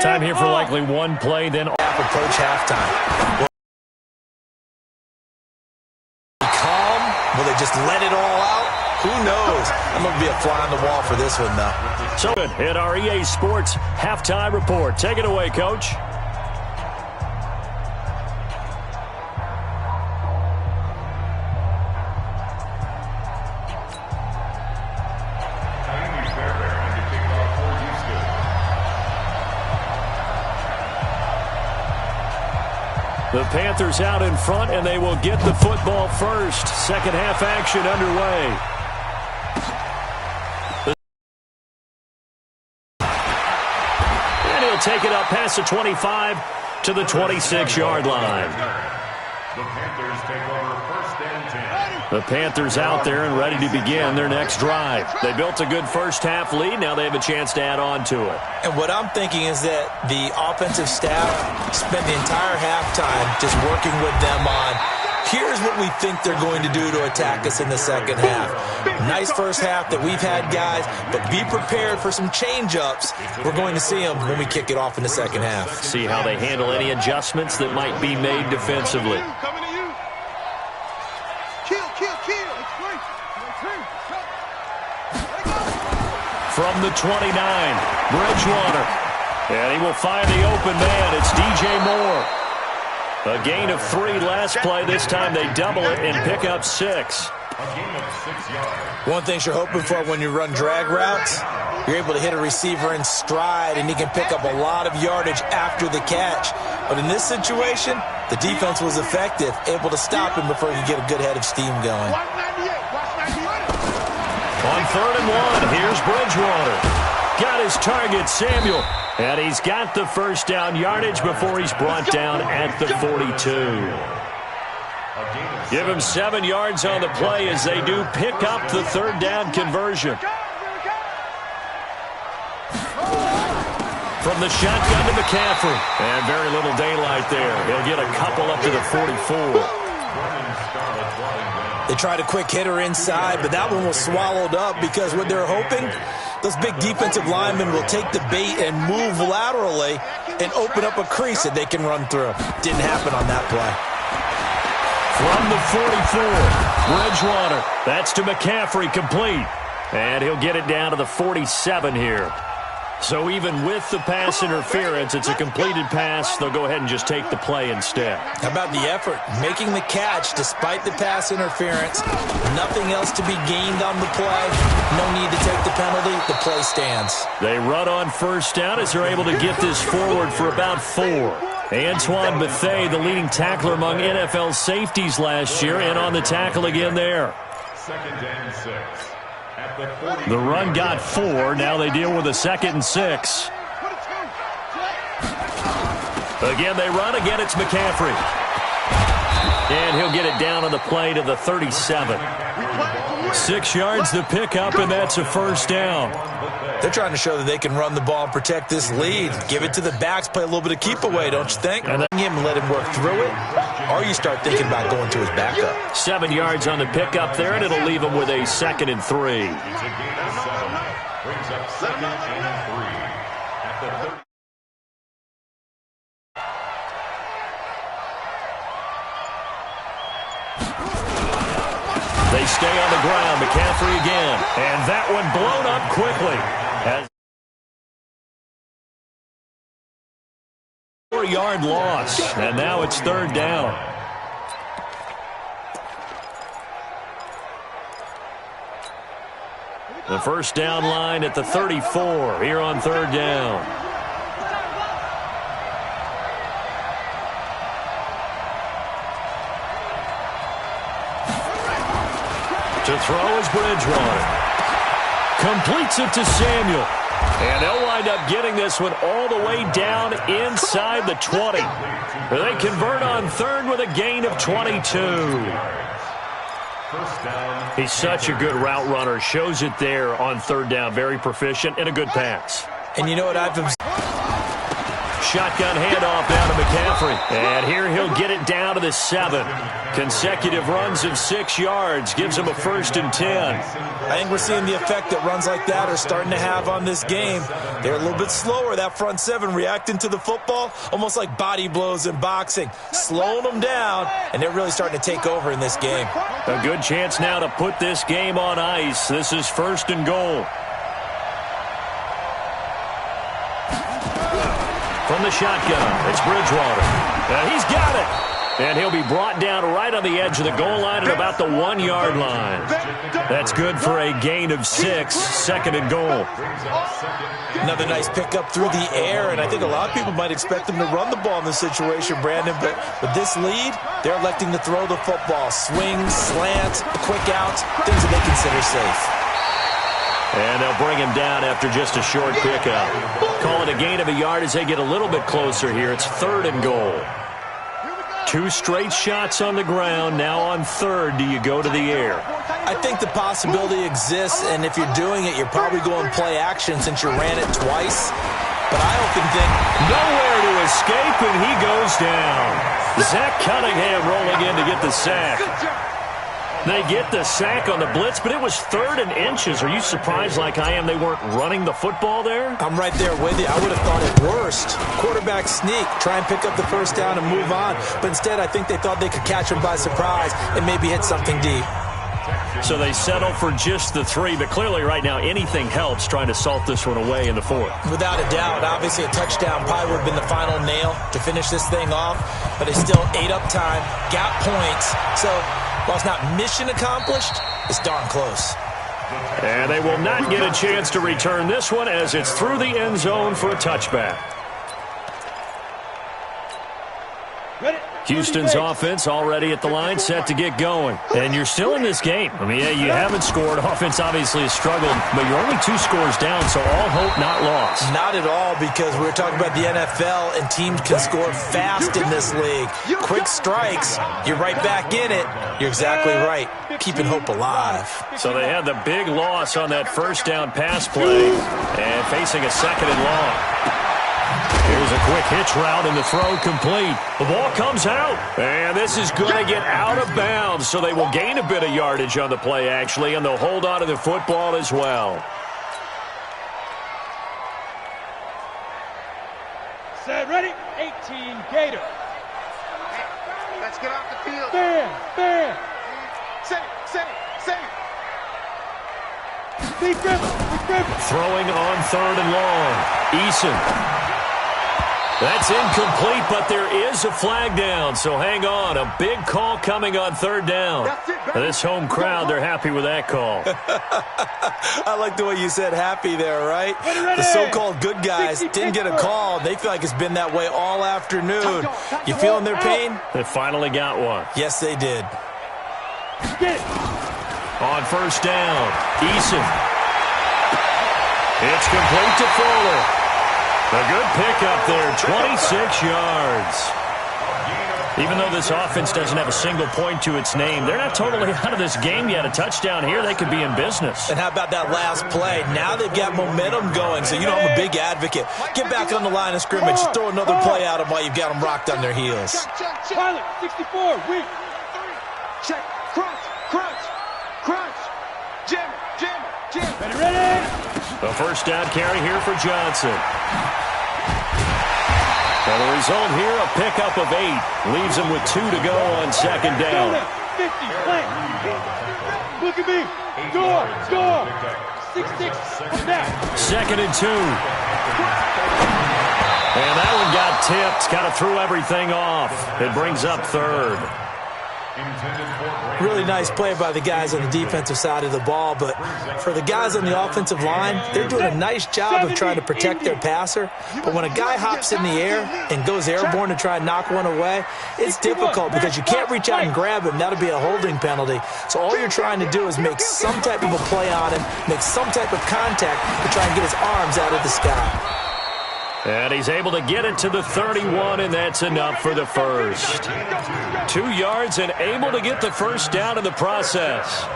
Time here for likely one play, then approach halftime. Calm? Will they just let it all out? Who knows? I'm going to be a fly on the wall for this one, though. So good. Hit our EA Sports halftime report. Take it away, Coach. The Panthers out in front, and they will get the football first. Second half action underway. And he'll take it up past the 25 to the 26-yard line. The Panthers take over first and 10. The Panthers out there and ready to begin their next drive. They built a good first-half lead. Now they have a chance to add on to it. And what I'm thinking is that the offensive staff spent the entire halftime just working with them on, here's what we think they're going to do to attack us in the second half. Nice first half that we've had, guys, but be prepared for some change-ups. We're going to see them when we kick it off in the second half. See how they handle any adjustments that might be made defensively. From the 29, Bridgewater. And he will find the open man. It's DJ Moore. A gain of 3 last play. This time they double it and pick up 6. One thing you're hoping for when you run drag routes, you're able to hit a receiver in stride, and he can pick up a lot of yardage after the catch. But in this situation, the defense was effective, able to stop him before he could get a good head of steam going. On 3rd and 1, here's Bridgewater. Got his target, Samuel. And he's got the first down yardage before he's brought down at the 42. Give him 7 yards on the play as they do pick up the 3rd down conversion. From the shotgun to McCaffrey. And very little daylight there. He'll get a couple up to the 44. They tried a quick hitter inside, but that one was swallowed up because what they're hoping, those big defensive linemen will take the bait and move laterally and open up a crease that they can run through. Didn't happen on that play. From the 44, Bridgewater. That's to McCaffrey, complete. And he'll get it down to the 47 here. So even with the pass interference, it's a completed pass. They'll go ahead and just take the play instead. How about the effort? Making the catch despite the pass interference. Nothing else to be gained on the play. No need to take the penalty. The play stands. They run on first down as they're able to get this forward for about 4. Antoine Bethea, the leading tackler among NFL safeties last year, and on the tackle again there. 2nd and 6. The run got 4. Now they deal with a 2nd and 6. Again, they run. Again, it's McCaffrey. And he'll get it down on the play to the 37. 6 yards to pick up, and that's a first down. They're trying to show that they can run the ball and protect this lead. Give it to the backs, play a little bit of keep away, don't you think? And then him let him work through it, or you start thinking about going to his backup. 7 yards on the pickup there, and it'll leave him with a 2nd and 3. It's a gain of 7. Brings up 2nd and 3 at the 30. They stay on the ground. McCaffrey again. And that one blown up quickly. As 4-yard loss. And now it's 3rd down. The first down line at the 34 here on 3rd down. To throw is Bridgewater. Completes it to Samuel. And they'll wind up getting this one all the way down inside the 20. They convert on 3rd with a gain of 22. He's such a good route runner. Shows it there on 3rd down. Very proficient and a good pass. And you know what I've observed? Shotgun handoff down to McCaffrey. And here he'll get it down to the 7. Consecutive runs of 6 yards gives him a 1st and 10. I think we're seeing the effect that runs like that are starting to have on this game. They're a little bit slower, that front 7, reacting to the football, almost like body blows in boxing, slowing them down, and they're really starting to take over in this game. A good chance now to put this game on ice. This is 1st and goal. From the shotgun, it's Bridgewater. He's got it. And he'll be brought down right on the edge of the goal line at about the 1-yard line. That's good for a gain of 6, 2nd and goal. Another nice pickup through the air, and I think a lot of people might expect them to run the ball in this situation, Brandon, but with this lead, they're electing to throw the football. Swings, slants, quick outs, things that they consider safe. And they'll bring him down after just a short pickup. Call it a gain of a yard as they get a little bit closer here. It's 3rd and goal. 2 straight shots on the ground. Now on 3rd, do you go to the air? I think the possibility exists, and if you're doing it, you're probably going play action since you ran it twice. But I often think nowhere to escape, and he goes down. Zach Cunningham rolling in to get the sack. They get the sack on the blitz, but it was 3rd and inches. Are you surprised like I am they weren't running the football there? I'm right there with you. I would have thought at worst, quarterback sneak, try and pick up the 1st down and move on. But instead, I think they thought they could catch him by surprise and maybe hit something deep. So they settle for just the 3, but clearly right now anything helps trying to salt this one away in the 4th. Without a doubt, obviously a touchdown probably would have been the final nail to finish this thing off, but it's still ate up time, got points, so while it's not mission accomplished, it's darn close. And they will not get a chance to return this one as it's through the end zone for a touchback. Houston's offense already at the line, set to get going. And you're still in this game. I mean, yeah, you haven't scored. Offense obviously has struggled, but you're only 2 scores down, so all hope not lost. Not at all, because we were talking about the NFL, and teams can score fast in this league. Quick strikes, you're right back in it. You're exactly right. Keeping hope alive. So they had the big loss on that 1st down pass play, and facing a 2nd and long. Here's a quick hitch route, and the throw complete. The ball comes out, and this is going to get out of bounds, so they will gain a bit of yardage on the play, actually, and they'll hold on to the football as well. Set, ready, 18, Gator. Let's get off the field. Stand. Set it. Deep grip. Throwing on 3rd and long. Eason. That's incomplete, but there is a flag down, so hang on. A big call coming on 3rd down. This home crowd, they're happy with that call. I like the way you said happy there, right? The so-called good guys didn't get a call. They feel like it's been that way all afternoon. You feeling their pain? They finally got one. Yes, they did. On 1st down, Eason. It's complete to Fuller. A good pickup there, 26 yards. Even though this offense doesn't have a single point to its name, they're not totally out of this game yet. A touchdown here, they could be in business. And how about that last play? Now they've got momentum going, so you know I'm a big advocate. Get back on the line of scrimmage. Throw another play at them while you've got them rocked on their heels. Pilot, 64, weak. Check, crunch. Jam. Ready. The 1st down carry here for Johnson. And the result here, a pickup of 8. Leaves him with 2 to go on 2nd down. 50, play. Look at me. Score. 6-6, now. 2nd and 2. And that one got tipped. Kind of threw everything off. It brings up 3rd. Really nice play by the guys on the defensive side of the ball, but for the guys on the offensive line, they're doing a nice job of trying to protect their passer. But when a guy hops in the air and goes airborne to try and knock one away, it's difficult because you can't reach out and grab him. That'll be a holding penalty. So all you're trying to do is make some type of a play on him, make some type of contact to try and get his arms out of the sky. And he's able to get it to the 31, and that's enough for the 1st. 2 yards and able to get the 1st down in the process.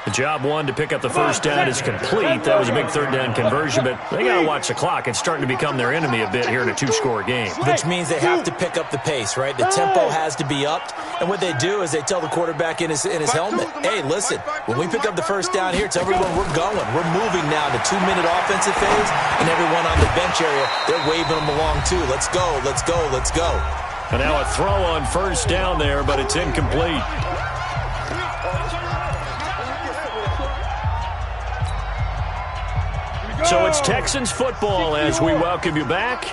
Job one to pick up the first down is complete. That was a big third down conversion, but they got to watch the clock. It's starting to become their enemy a bit here in a two-score game. Which means they have to pick up the pace, right? The tempo has to be upped. And what they do is they tell the quarterback in his helmet, hey, listen, when we pick up the first down here, tell everyone we're going. We're moving now to 2-minute offensive phase, and everyone on the bench area, they're waving them along too. Let's go, let's go, let's go. And now a throw on first down there, but it's incomplete. So it's Texans football as we welcome you back.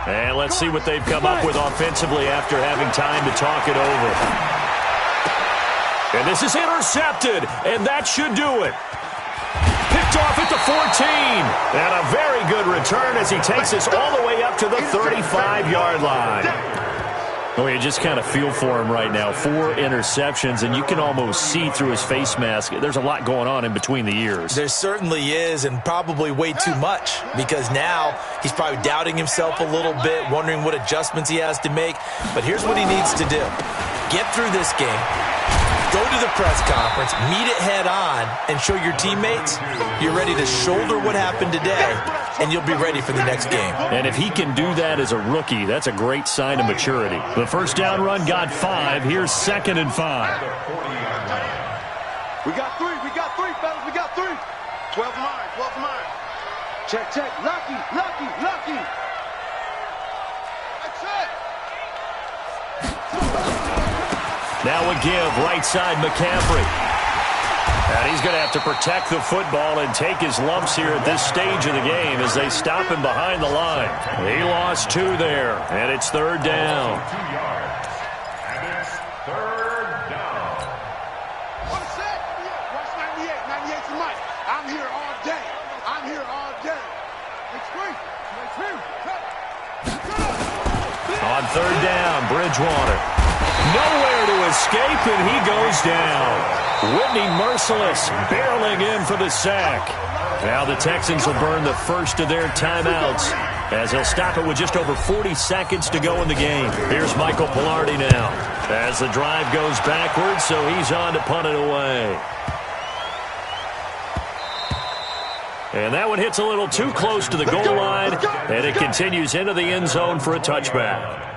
And let's see what they've come up with offensively after having time to talk it over. And this is intercepted, and that should do it. Picked off at the 14. And a very good return as he takes us all the way up to the 35-yard line. Oh, you just kind of feel for him right now. 4 interceptions, and you can almost see through his face mask. There's a lot going on in between the ears. There certainly is, and probably way too much, because now he's probably doubting himself a little bit, wondering what adjustments he has to make. But here's what he needs to do. Get through this game. Go to the press conference, meet it head on, and show your teammates you're ready to shoulder what happened today, and you'll be ready for the next game. And if he can do that as a rookie, that's a great sign of maturity. The first down run got 5. Here's 2nd and 5. We got 3, fellas, we got 3. 12 mine. Check, lucky. That's it. Now a give, right side McCaffrey. And he's going to have to protect the football and take his lumps here at this stage of the game as they stop him behind the line. He lost 2 there, and it's 3rd down. 2 yards. And it's 3rd down. What is that? Watch 98. 98's the mic. I'm here all day. On 3rd down, Bridgewater. Nowhere to escape, and he goes down. Whitney Merciless barreling in for the sack. Now the Texans will burn the first of their timeouts as they'll stop it with just over 40 seconds to go in the game. Here's Michael Pilardi now as the drive goes backwards, so he's on to punt it away. And that one hits a little too close to the goal line, and it continues into the end zone for a touchback.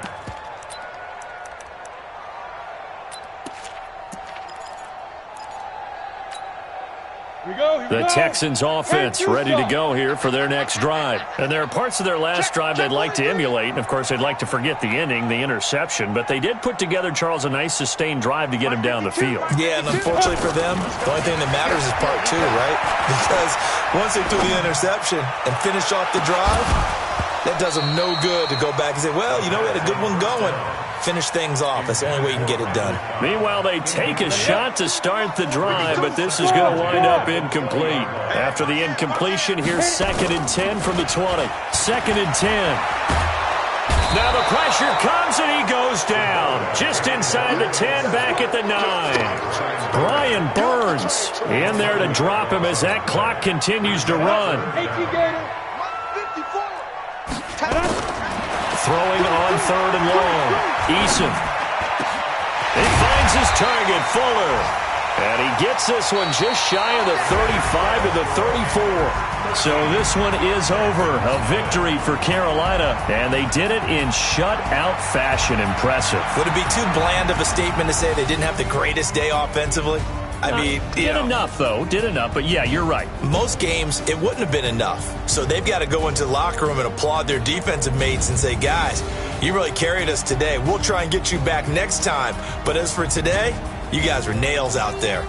The Texans offense ready to go here for their next drive. And there are parts of their last drive they'd like to emulate. And, of course, they'd like to forget the ending, the interception. But they did put together, Charles, a nice sustained drive to get him down the field. Yeah, and unfortunately for them, the only thing that matters is part 2, right? Because once they threw the interception and finished off the drive, that does them no good to go back and say, well, you know, we had a good one going. Finish things off. That's the only way you can get it done. Meanwhile, they take a shot to start the drive, but this is going to wind up incomplete. After the incompletion, here's 2nd and 10 from the 20. 2nd and 10. Now the pressure comes, and he goes down. Just inside the 10, back at the 9. Brian Burns in there to drop him as that clock continues to run. Throwing on 3rd and long. Eason. He finds his target, Fuller. And he gets this one just shy of the 35 to the 34. So this one is over. A victory for Carolina. And they did it in shutout fashion. Impressive. Would it be too bland of a statement to say they didn't have the greatest day offensively? I mean, did enough, though. Did enough. But, yeah, you're right. Most games, it wouldn't have been enough. So they've got to go into the locker room and applaud their defensive mates and say, guys, you really carried us today. We'll try and get you back next time. But as for today, you guys were nails out there.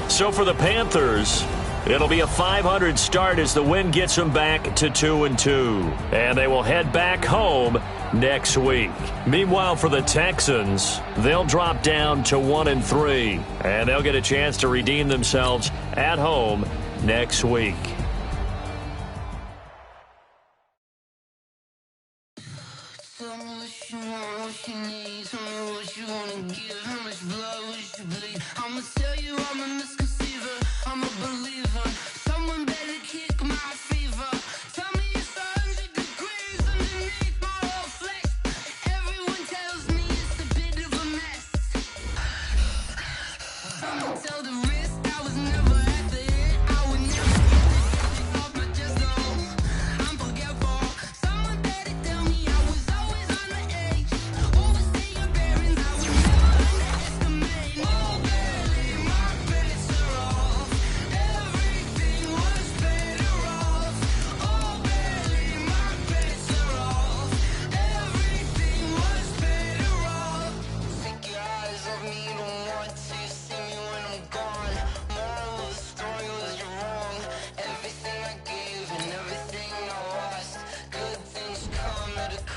So for the Panthers, it'll be a 500 start as the win gets them back to 2-2. And they will head back home next week. Meanwhile, for the Texans, they'll drop down to 1-3, and they'll get a chance to redeem themselves at home next week. Tell the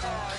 Oh,